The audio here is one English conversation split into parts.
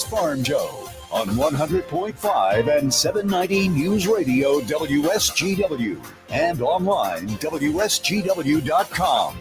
It's Farm Joe on 100.5 and 790 News Radio WSGW and online WSGW.com.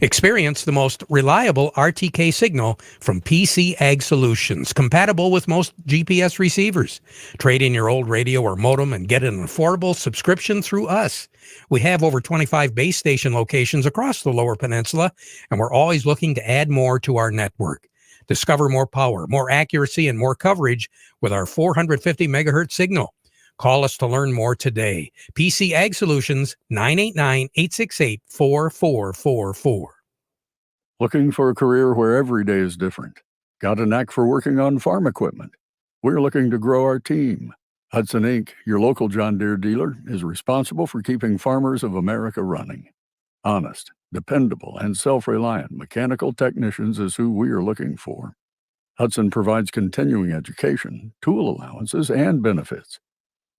Experience the most reliable RTK signal from PC Ag Solutions, compatible with most GPS receivers. Trade in your old radio or modem and get an affordable subscription through us. We have over 25 base station locations across the Lower Peninsula, and we're always looking to add more to our network. Discover more power, more accuracy, and more coverage with our 450 megahertz signal. Call us to learn more today. PC Ag Solutions, 989-868-4444. Looking for a career where every day is different? Got a knack for working on farm equipment? We're looking to grow our team. Hudson Inc., your local John Deere dealer, is responsible for keeping farmers of America running. Honest, dependable, and self-reliant mechanical technicians is who we are looking for. Hudson provides continuing education, tool allowances, and benefits.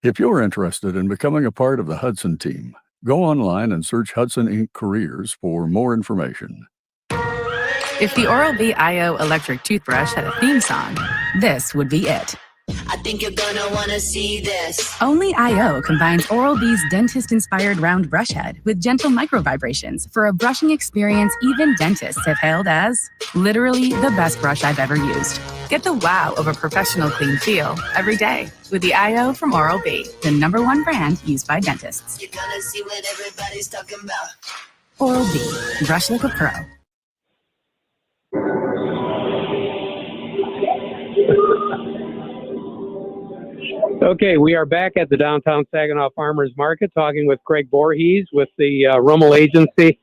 If you're interested in becoming a part of the Hudson team, go online and search Hudson Inc. Careers for more information. If the Oral-B iO electric toothbrush had a theme song, this would be it. I think you're gonna wanna see this. Only IO combines Oral-B's dentist-inspired round brush head with gentle micro vibrations for a brushing experience even dentists have hailed as literally the best brush I've ever used. Get the wow of a professional clean feel every day with the IO from Oral-B, the #1 brand used by dentists. You're gonna see what everybody's talking about. Oral-B, brush like a pro. Okay, we are back at the downtown Saginaw Farmers Market talking with Craig Voorhees with the Rummel Agency.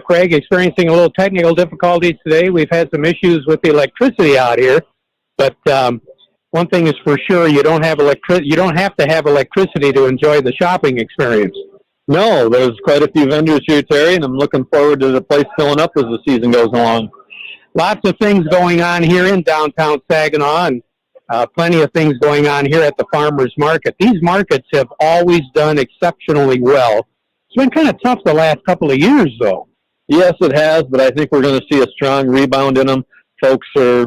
Craig, experiencing a little technical difficulties today. We've had some issues with the electricity out here, but one thing is for sure, you don't have to have electricity to enjoy the shopping experience. No, there's quite a few vendors here, Terry, and I'm looking forward to the place filling up as the season goes along. Lots of things going on here in downtown Saginaw, and plenty of things going on here at the farmers market. These markets have always done exceptionally well. It's been kind of tough the last couple of years, though. Yes, it has, but I think we're going to see a strong rebound in them. Folks are,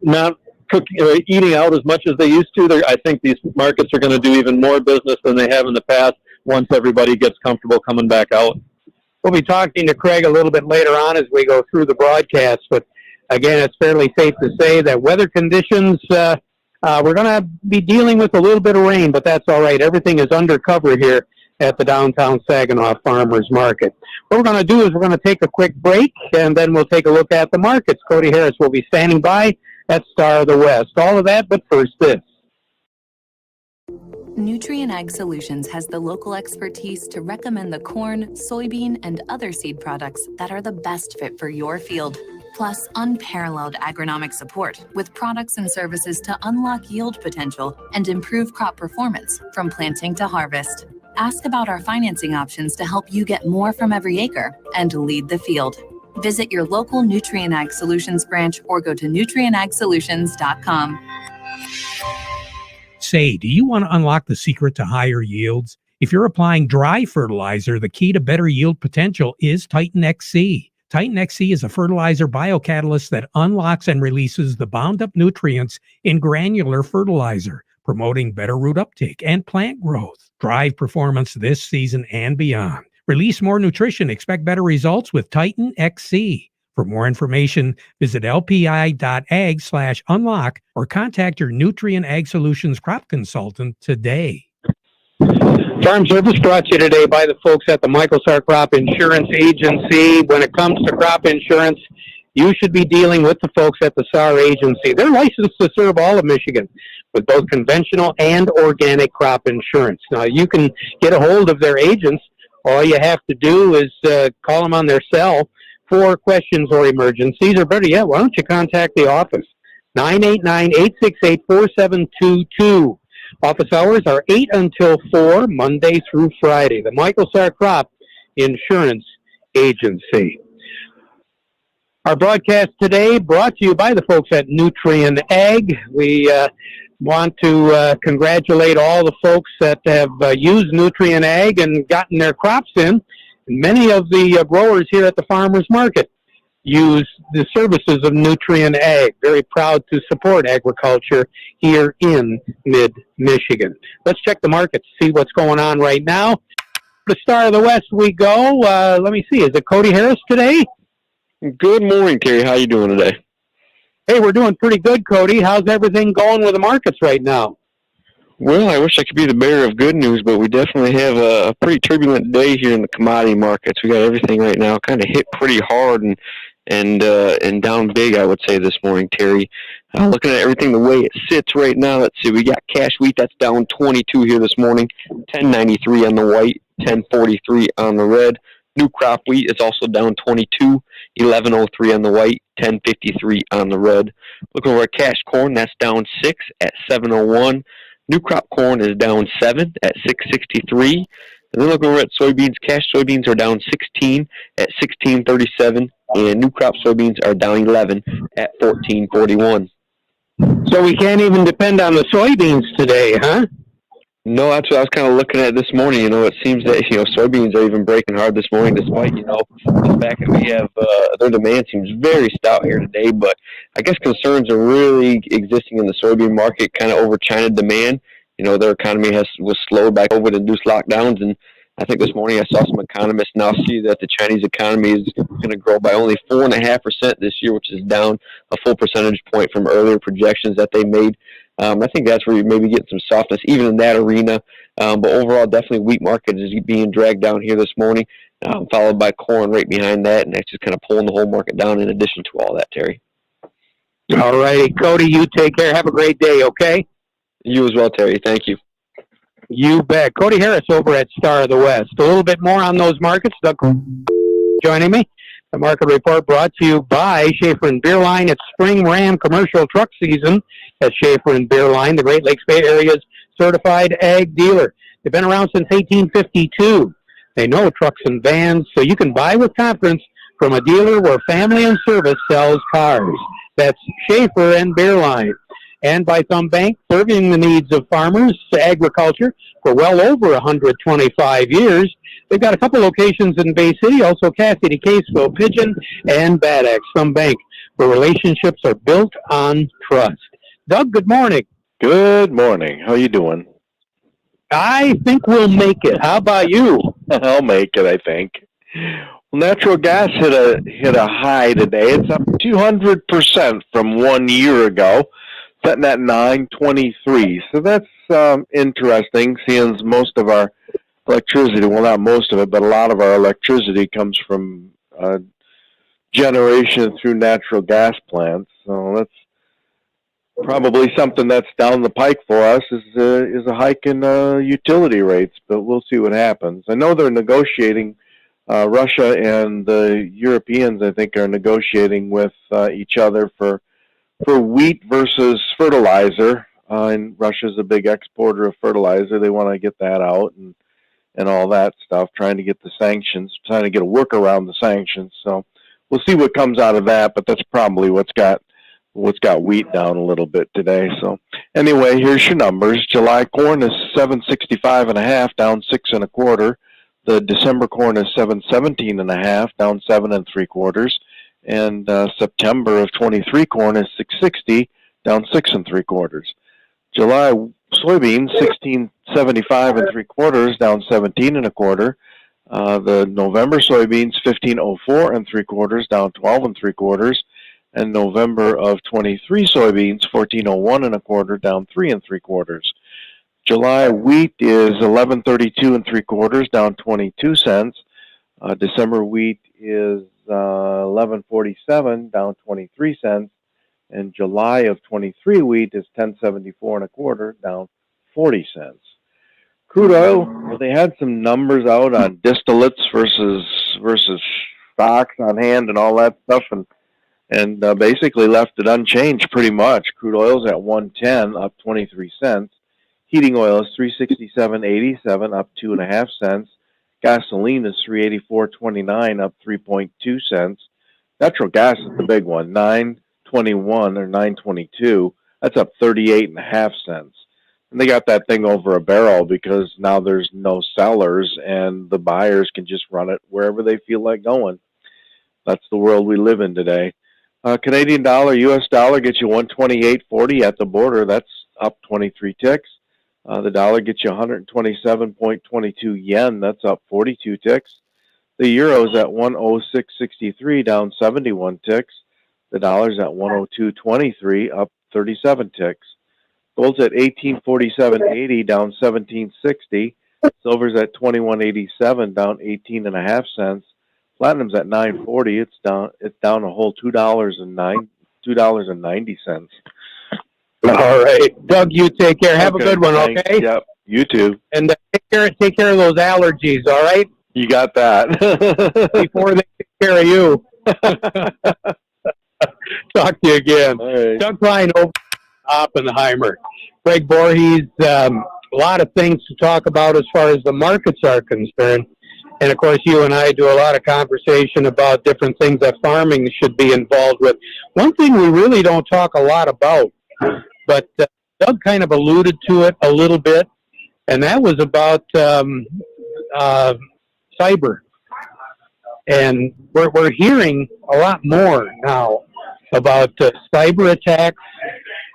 not cooking or eating out as much as they used to. I think these markets are going to do even more business than they have in the past once everybody gets comfortable coming back out. We'll be talking to Craig a little bit later on as we go through the broadcast, but again, it's fairly safe to say that weather conditions, we're going to be dealing with a little bit of rain, but that's all right. Everything is under cover here at the downtown Saginaw Farmers Market. What we're going to do is we're going to take a quick break, and then we'll take a look at the markets. Cody Harris will be standing by at Star of the West. All of that, but first this. Nutrien Ag Solutions has the local expertise to recommend the corn, soybean, and other seed products that are the best fit for your field. Plus, unparalleled agronomic support with products and services to unlock yield potential and improve crop performance from planting to harvest. Ask about our financing options to help you get more from every acre and lead the field. Visit your local Nutrien Ag Solutions branch or go to nutrienagsolutions.com. Say, do you want to unlock the secret to higher yields? If you're applying dry fertilizer, the key to better yield potential is Titan XC. Titan XC is a fertilizer biocatalyst that unlocks and releases the bound-up nutrients in granular fertilizer, promoting better root uptake and plant growth. Drive performance this season and beyond. Release more nutrition. Expect better results with Titan XC. For more information, visit lpi.ag/unlock or contact your Nutrien Ag Solutions crop consultant today. Farm Service brought to you today by the folks at the Michael Sarr Crop Insurance Agency. When it comes to crop insurance, you should be dealing with the folks at the Sarr Agency. They're licensed to serve all of Michigan with both conventional and organic crop insurance. Now, you can get a hold of their agents. All you have to do is call them on their cell for questions or emergencies, or better yet, why don't you contact the office, 989-868-4722. Office hours are 8 until 4, Monday through Friday. The Michael Sarr Crop Insurance Agency. Our broadcast today brought to you by the folks at Nutrien Ag. We want to congratulate all the folks that have used Nutrien Ag and gotten their crops in. Many of the growers here at the farmers market use the services of Nutrien Ag. Very proud to support agriculture here in mid-Michigan. Let's check the market to see what's going on right now. The Star of the West we go. Let me see. Is it Cody Harris today? Good morning, Terry. How you doing today? Hey, we're doing pretty good, Cody. How's everything going with the markets right now? Well, I wish I could be the bearer of good news, but we definitely have a pretty turbulent day here in the commodity markets. We got everything right now kind of hit pretty hard and down big, I would say, this morning, Terry. Looking at everything the way it sits right now, let's see, we got cash wheat that's down 22 here this morning, 10.93 on the white, 10.43 on the red. New crop wheat is also down 22, 11.03 on the white, 10.53 on the red. Looking over at cash corn, that's down 6 at 7.01. New crop corn is down 7 at 6.63. And then looking over at soybeans, cash soybeans are down 16 at 16.37. And new crop soybeans are down 11 at 14.41. So we can't even depend on the soybeans today, huh? No, that's what I was kind of looking at this morning. It seems that soybeans are even breaking hard this morning, despite the fact that we have their demand seems very stout here today. But I guess concerns are really existing in the soybean market, kind of over China demand. Their economy was slowed by COVID-induced lockdowns, and I think this morning I saw some economists now see that the Chinese economy is going to grow by only 4.5% this year, which is down a full percentage point from earlier projections that they made. I think that's where you maybe get some softness, even in that arena. But overall, definitely wheat market is being dragged down here this morning, followed by corn right behind that, and that's just kind of pulling the whole market down in addition to all that, Terry. All righty, Cody, you take care. Have a great day, okay? You as well, Terry. Thank you. You bet. Cody Harris over at Star of the West. A little bit more on those markets. Doug joining me. The market report brought to you by Schaefer and Beerline. It's spring Ram commercial truck season at Schaefer and Beerline, the Great Lakes Bay Area's certified ag dealer. They've been around since 1852. They know trucks and vans, so you can buy with confidence from a dealer where family and service sells cars. That's Schaefer and Beerline. And by Thumb Bank, serving the needs of farmers, agriculture, for well over 125 years. They've got a couple locations in Bay City, also Cassidy, Caseville, Pigeon, and Bad Axe. Thumb Bank, where relationships are built on trust. Doug, good morning. Good morning. How you doing? I think we'll make it. How about you? I'll make it, I think. Well, natural gas hit a high today. It's up 200% from 1 year ago, sitting at 923. So that's interesting, seeing most of our electricity, well, not most of it, but a lot of our electricity comes from generation through natural gas plants. So that's probably something that's down the pike for us is a hike in utility rates, but we'll see what happens. I know they're negotiating. Russia and the Europeans, I think, are negotiating with each other for wheat versus fertilizer. And Russia's a big exporter of fertilizer. They want to get that out and all that stuff, trying to get the sanctions, trying to get a workaround the sanctions. So we'll see what comes out of that, but that's probably what's got wheat down a little bit today. So anyway, here's your numbers. July corn is 765.5, down 6 1/4. The December corn is 717.5, down 7 3/4. And September of 23 corn is 660, down 6 3/4. July soybeans 1675 3/4, down 17 1/4. The November soybeans 1504 3/4, down 12 3/4. And November of 23 soybeans 1401 1/4, down 3 3/4. July wheat is 1132 3/4, down 22 cents. December wheat is 1147, down 23 cents. And July of 23 wheat is 1074 1/4, down 40 cents. Crude oil, well, they had some numbers out on distillates versus stocks on hand and all that stuff, and basically left it unchanged pretty much. Crude oil's at 110, up 23 cents. Heating oil is 367.87, up 2.5 cents. Gasoline is 384.29, up 3.2 cents. Natural gas is the big one, 9.21 or 9.22. That's up 38.5 cents. And they got that thing over a barrel because now there's no sellers and the buyers can just run it wherever they feel like going. That's the world we live in today. Canadian dollar, U.S. dollar gets you 128.40 at the border. That's up 23 ticks. The dollar gets you 127.22 yen. That's up 42 ticks. The euro's at 106.63, down 71 ticks. The dollar's at 102.23, up 37 ticks. Gold's at 1847.80, down 17.60. Silver's at 21.87, down 18.5 cents. Platinum's at 9.40. It's down a whole $2.90. All right. Doug, you take care. Have a good one, thanks. okay? Yep. You too. And take care of those allergies, all right? You got that. Before they take care of you. Talk to you again. Right. Doug Klein over Oppenheimer. Greg Voorhees, a lot of things to talk about as far as the markets are concerned. And, of course, you and I do a lot of conversation about different things that farming should be involved with. One thing we really don't talk a lot about, but Doug kind of alluded to it a little bit, and that was about cyber. And we're hearing a lot more now about cyber attacks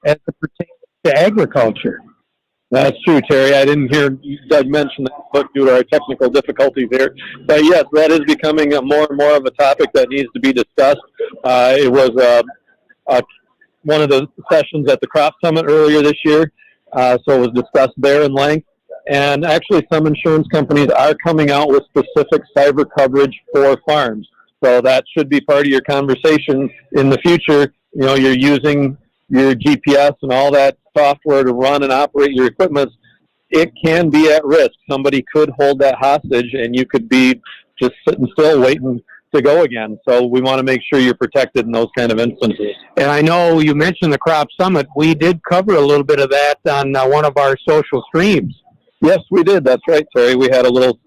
as it pertains to agriculture. That's true, Terry. I didn't hear Doug mention that, but due to our technical difficulties here. But yes, that is becoming more and more of a topic that needs to be discussed. It was one of the sessions at the Crop Summit earlier this year, so it was discussed there in length. And actually, some insurance companies are coming out with specific cyber coverage for farms. So that should be part of your conversation in the future. You know, you're using your GPS and all that software to run and operate your equipment. It can be at risk. Somebody could hold that hostage, and you could be just sitting still waiting to go again. So we want to make sure you're protected in those kind of instances. And I know you mentioned the Crop Summit. We did cover a little bit of that on one of our social streams. Yes, we did. That's right, Terry. We had a little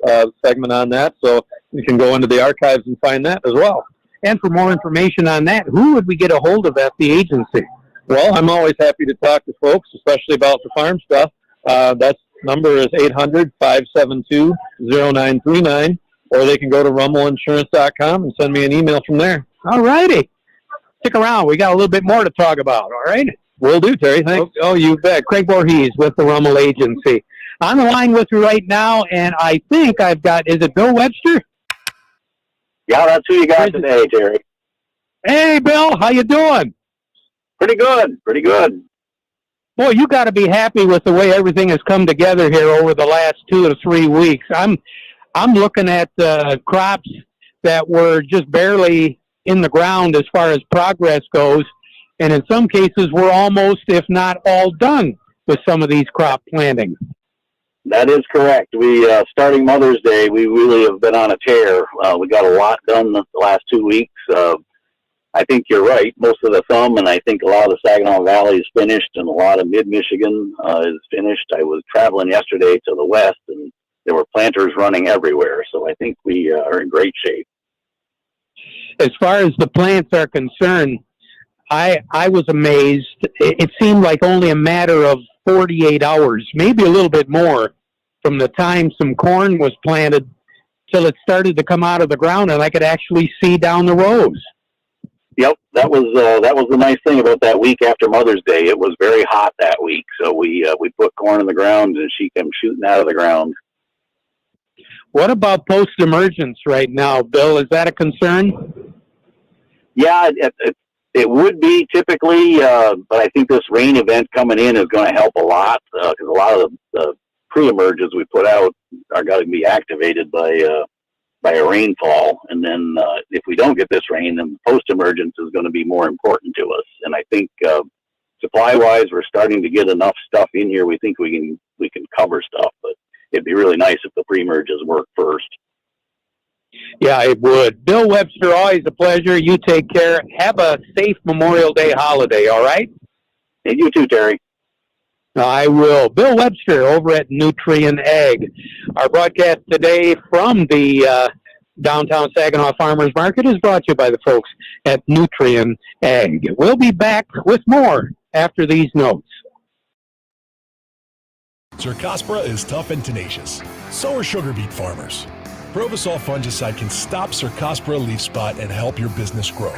segment on that, so you can go into the archives and find that as well. And for more information on that, who would we get a hold of at the agency? Well, I'm always happy to talk to folks, especially about the farm stuff. That number is 800-572-0939, or they can go to rummeleinsurance.com and send me an email from there. All righty. Stick around. We got a little bit more to talk about, all right? Will do, Terry. Thanks. Oh, you bet. Craig Voorhees with the Rummel Agency. On the line with you right now, and I think I've got, is it Bill Webster? Yeah, that's who you got today, Terry. Hey, Bill, how you doing? Pretty good, pretty good. Boy, you got to be happy with the way everything has come together here over the last 2 to 3 weeks. I'm looking at crops that were just barely in the ground as far as progress goes, and in some cases we're almost, if not all done with some of these crop plantings. That is correct. We starting Mother's Day, we really have been on a tear. We got a lot done the last 2 weeks. I think you're right. Most of the thumb, and I think a lot of the Saginaw Valley is finished, and a lot of mid-Michigan is finished. I was traveling yesterday to the west, and there were planters running everywhere. So I think we are in great shape. As far as the plants are concerned, I was amazed. It seemed like only a matter of 48 hours, maybe a little bit more, from the time some corn was planted till it started to come out of the ground, and I could actually see down the rows. Yep, that was the nice thing about that week after Mother's Day. It was very hot that week, so we put corn in the ground, and she came shooting out of the ground. What about post-emergence right now, Bill? Is that a concern? Yeah, it would be typically, but I think this rain event coming in is going to help a lot because a lot of the pre-emerges we put out are going to be activated by a rainfall. And then if we don't get this rain, then post-emergence is going to be more important to us. And I think supply-wise, we're starting to get enough stuff in here. We think we can cover stuff, but it'd be really nice if the pre-emerges work first. Yeah, it would. Bill Webster, always a pleasure. You take care. Have a safe Memorial Day holiday, all right? And you too, Terry. I will. Bill Webster over at Nutrien Ag. Our broadcast today from the downtown Saginaw Farmers Market is brought to you by the folks at Nutrien Ag. We'll be back with more after these notes. Cercospora is tough and tenacious. So are sugar beet farmers. Provosol fungicide can stop Cercospora leaf spot and help your business grow.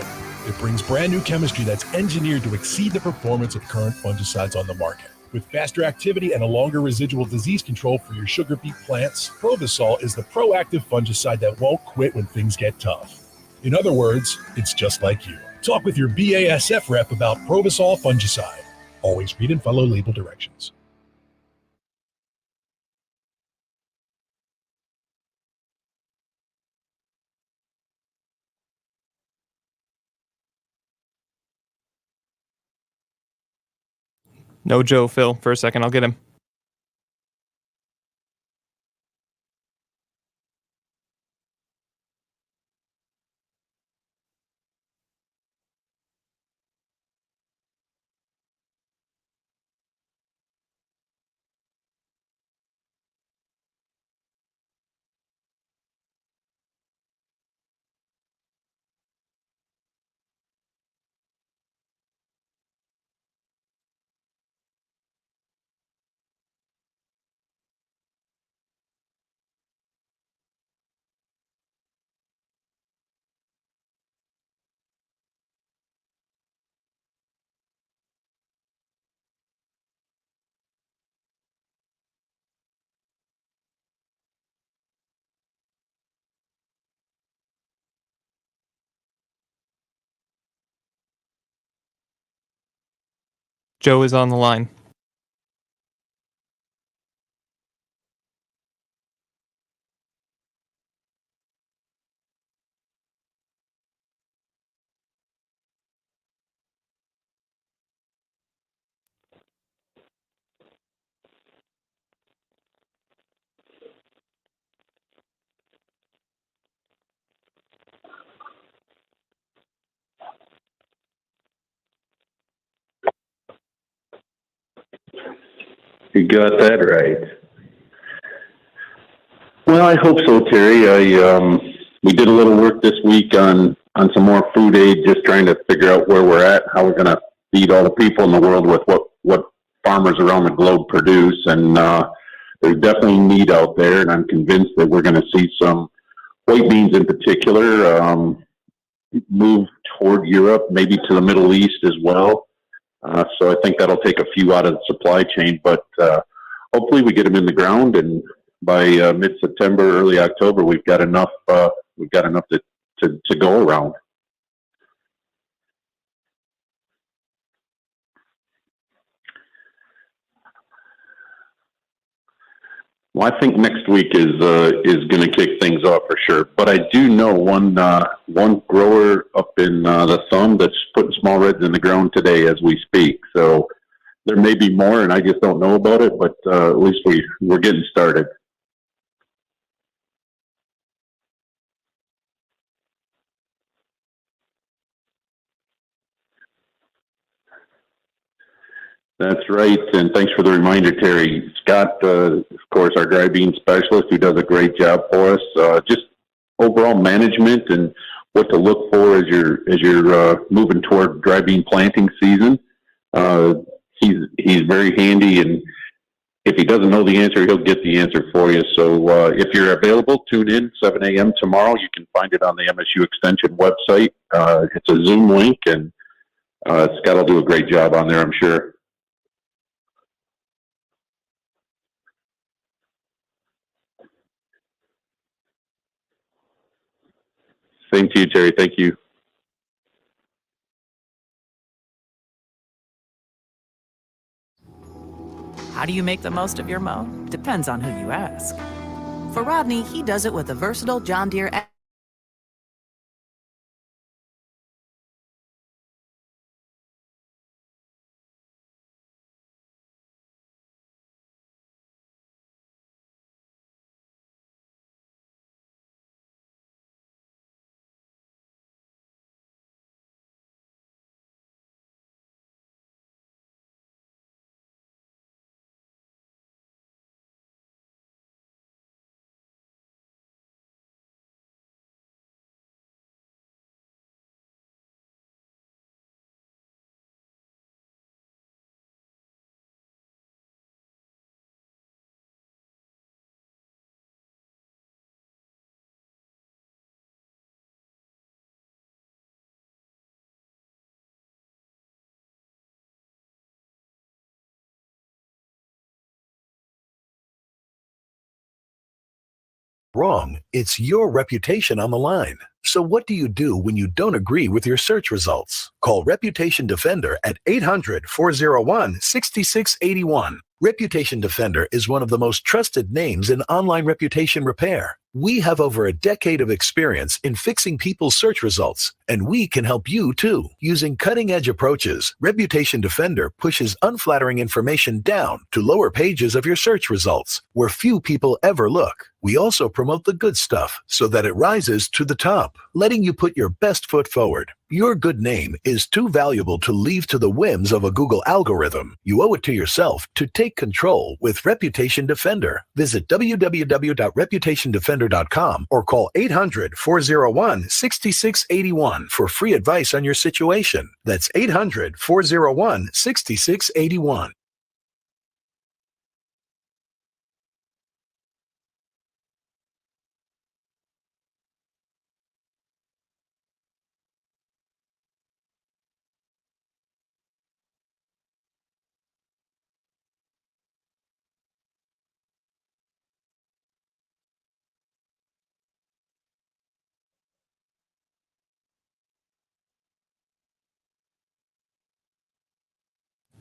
It brings brand new chemistry that's engineered to exceed the performance of current fungicides on the market. With faster activity and a longer residual disease control for your sugar beet plants, Provosol is the proactive fungicide that won't quit when things get tough. In other words, it's just like you. Talk with your BASF rep about Provosol fungicide. Always read and follow label directions. No Joe, Phil. For a second, I'll get him. Joe is on the line. You got that right. Well, I hope so, Terry. We did a little work this week on some more food aid, just trying to figure out where we're at, how we're going to feed all the people in the world with what farmers around the globe produce, and there's definitely need out there, and I'm convinced that we're going to see some white beans in particular move toward Europe, maybe to the Middle East as well. So I think that'll take a few out of the supply chain, but hopefully we get them in the ground, and by mid-September, early October, we've got enough. We've got enough to go around. Well, I think next week is going to kick things off for sure. But I do know one grower up in the Thumb that's putting small reds in the ground today as we speak. So there may be more, and I just don't know about it. But at least we're getting started. That's right, and thanks for the reminder, Terry. Scott, of course, our dry bean specialist, who does a great job for us. Just overall management and what to look for as you're moving toward dry bean planting season. He's very handy, and if he doesn't know the answer, he'll get the answer for you. So if you're available, tune in 7 a.m. tomorrow. You can find it on the MSU Extension website. It's a Zoom link, and Scott will do a great job on there, I'm sure. Same to you, Terry. Thank you. How do you make the most of your mow? Depends on who you ask. For Rodney, he does it with a versatile John Deere. Wrong. It's your reputation on the line. So what do you do when you don't agree with your search results? Call Reputation Defender at 800-401-6681. Reputation Defender is one of the most trusted names in online reputation repair. We have over a decade of experience in fixing people's search results, and we can help you too. Using cutting-edge approaches, Reputation Defender pushes unflattering information down to lower pages of your search results, where few people ever look. We also promote the good stuff so that it rises to the top, letting you put your best foot forward. Your good name is too valuable to leave to the whims of a Google algorithm. You owe it to yourself to take control with Reputation Defender. Visit www.reputationdefender.com or call 800-401-6681 for free advice on your situation. That's 800-401-6681.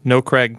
No, Craig.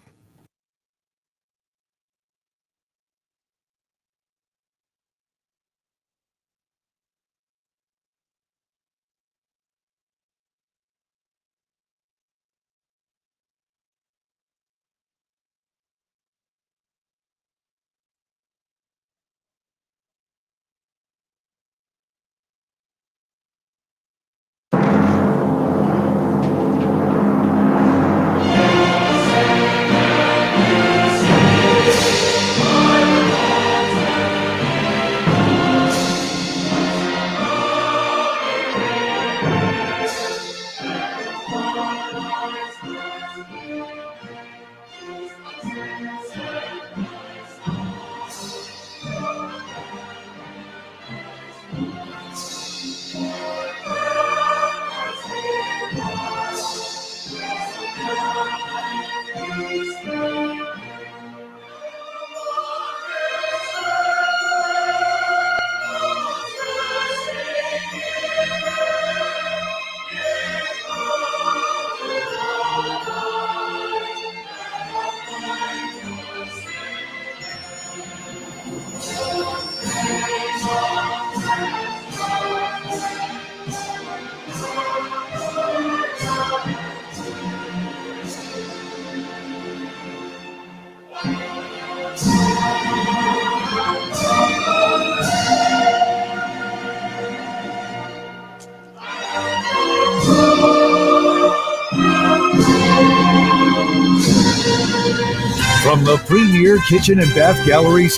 From the premier kitchen and bath galleries